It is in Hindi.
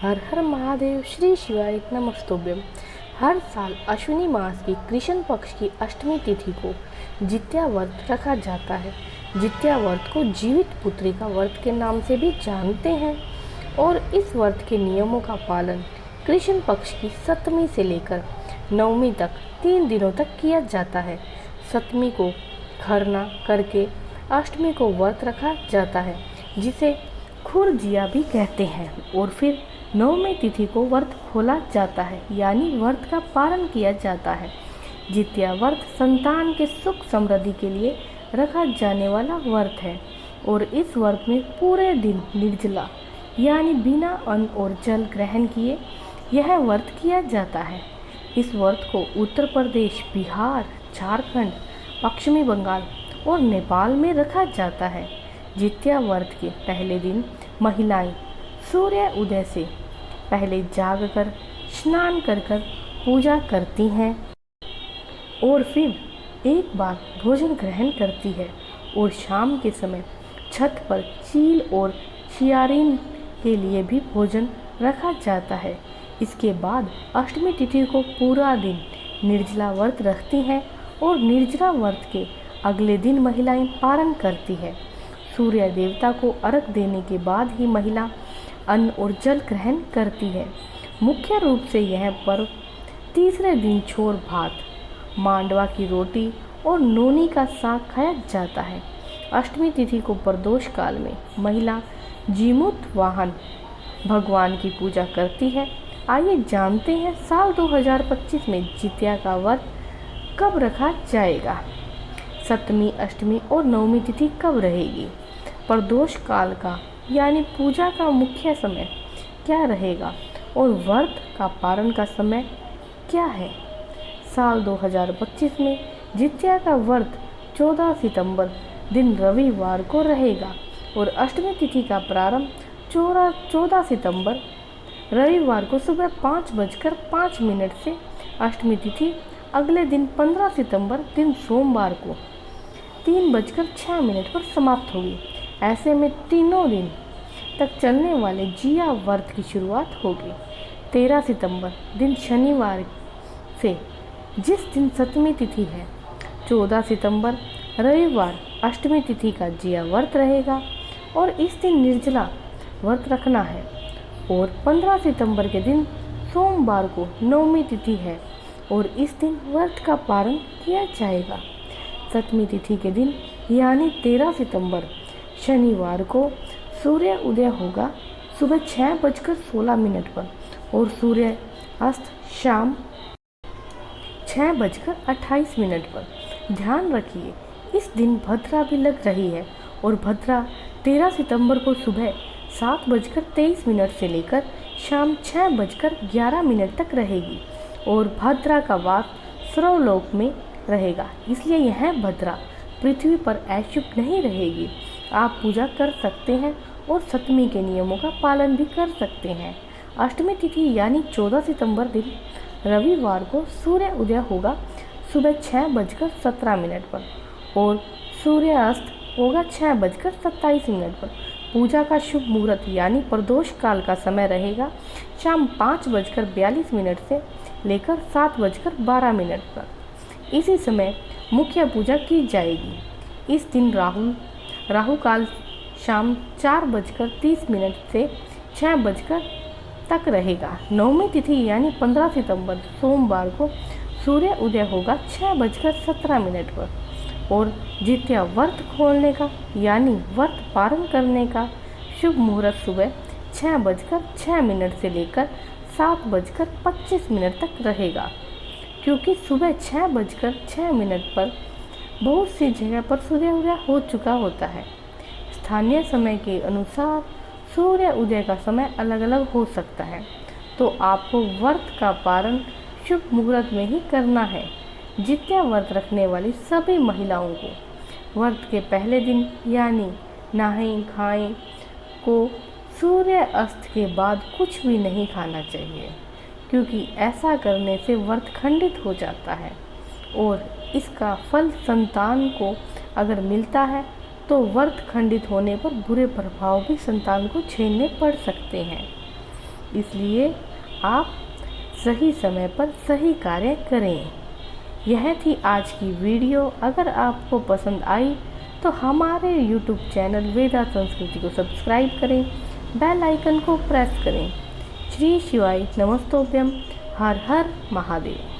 हर हर महादेव, श्री शिवाय नमस्तुभ्यम। हर साल अश्विनी मास की कृष्ण पक्ष की अष्टमी तिथि को जित्या व्रत रखा जाता है। जित्या व्रत को जीवित पुत्री का व्रत के नाम से भी जानते हैं और इस व्रत के नियमों का पालन कृष्ण पक्ष की सप्तमी से लेकर नवमी तक 3 दिनों तक किया जाता है। सप्तमी को खरना करके अष्टमी को व्रत रखा जाता है, जिसे खुरजिया भी कहते हैं, और फिर नवमी तिथि को व्रत खोला जाता है, यानी व्रत का पालन किया जाता है। जित्या व्रत संतान के सुख समृद्धि के लिए रखा जाने वाला व्रत है और इस व्रत में पूरे दिन निर्जला यानी बिना अन्न और जल ग्रहण किए यह व्रत किया जाता है। इस व्रत को उत्तर प्रदेश, बिहार, झारखंड, पश्चिमी बंगाल और नेपाल में रखा जाता है। जित्या व्रत के पहले दिन महिलाएं सूर्य उदय से पहले जागकर स्नान कर पूजा करती हैं और फिर एक बार भोजन ग्रहण करती है और शाम के समय छत पर चील और सियारिन के लिए भी भोजन रखा जाता है। इसके बाद अष्टमी तिथि को पूरा दिन निर्जला व्रत रखती हैं और निर्जला व्रत के अगले दिन महिलाएं पारण करती है। सूर्य देवता को अर्घ देने के बाद ही महिला अन्न और जल ग्रहण करती है। मुख्य रूप से यह पर्व तीसरे दिन छोर भात, मांडवा की रोटी और नोनी का साग खाया जाता है। अष्टमी तिथि को प्रदोष काल में महिला जीमूत वाहन भगवान की पूजा करती है। आइए जानते हैं साल 2025 में जित्या का व्रत कब रखा जाएगा। सप्तमी, अष्टमी और नवमी तिथि कब रहेगी। प्रदोष काल का यानी पूजा का मुख्य समय क्या रहेगा और व्रत का पारण का समय क्या है। साल 2025 में जित्या का व्रत 14 सितंबर दिन रविवार को रहेगा और अष्टमी तिथि का प्रारंभ 14 सितंबर रविवार को सुबह 5:05 से अष्टमी तिथि अगले दिन 15 सितंबर दिन सोमवार को 3:06 पर समाप्त होगी। ऐसे में तीनों दिन तक चलने वाले जिया व्रत की शुरुआत होगी 13 सितंबर दिन शनिवार से, जिस दिन सप्तमी तिथि है। 14 सितंबर रविवार अष्टमी तिथि का जिया व्रत रहेगा और इस दिन निर्जला व्रत रखना है और 15 सितंबर के दिन सोमवार को नवमी तिथि है और इस दिन व्रत का पारण किया जाएगा। सप्तमी तिथि के दिन यानी 13 सितंबर शनिवार को सूर्य उदय होगा सुबह 6:16 पर और सूर्य अस्त शाम 6:28 पर। ध्यान रखिए, इस दिन भद्रा भी लग रही है और भद्रा 13 सितंबर को सुबह 7:23 से लेकर शाम 6:11 तक रहेगी और भद्रा का वास सर्वलोक में रहेगा, इसलिए यह भद्रा पृथ्वी पर अशुभ नहीं रहेगी। आप पूजा कर सकते हैं और सप्तमी के नियमों का पालन भी कर सकते हैं। अष्टमी तिथि यानी 14 सितंबर दिन रविवार को सूर्य उदय होगा सुबह 6:17 पर और सूर्य अस्त होगा 6:27 पर। पूजा का शुभ मुहूर्त यानी प्रदोष काल का समय रहेगा शाम 5:42 से लेकर 7:12 पर। इसी समय मुख्य पूजा की जाएगी। इस दिन राहु काल शाम 4:30 से 6 तक रहेगा। नवमी तिथि यानी 15 सितंबर सोमवार को सूर्य उदय होगा 6:17 पर और जित्या व्रत खोलने का यानी व्रत पारण करने का शुभ मुहूर्त सुबह 6:06 से लेकर 7:25 तक रहेगा। क्योंकि सुबह 6:06 पर बहुत सी जगह पर सूर्य उदय हो चुका होता है। स्थानीय समय के अनुसार सूर्य उदय का समय अलग अलग हो सकता है, तो आपको व्रत का पारण शुभ मुहूर्त में ही करना है। जित्या व्रत रखने वाली सभी महिलाओं को व्रत के पहले दिन यानी नहाएं खाएं को सूर्य अस्त के बाद कुछ भी नहीं खाना चाहिए, क्योंकि ऐसा करने से व्रत खंडित हो जाता है और इसका फल संतान को अगर मिलता है तो व्रत खंडित होने पर बुरे प्रभाव भी संतान को झेलने पड़ सकते हैं। इसलिए आप सही समय पर सही कार्य करें। यह थी आज की वीडियो। अगर आपको पसंद आई तो हमारे YouTube चैनल वेदा संस्कृति को सब्सक्राइब करें, बेल आइकन को प्रेस करें। श्री शिवाय नमस्तोभ्यम। हर हर महादेव।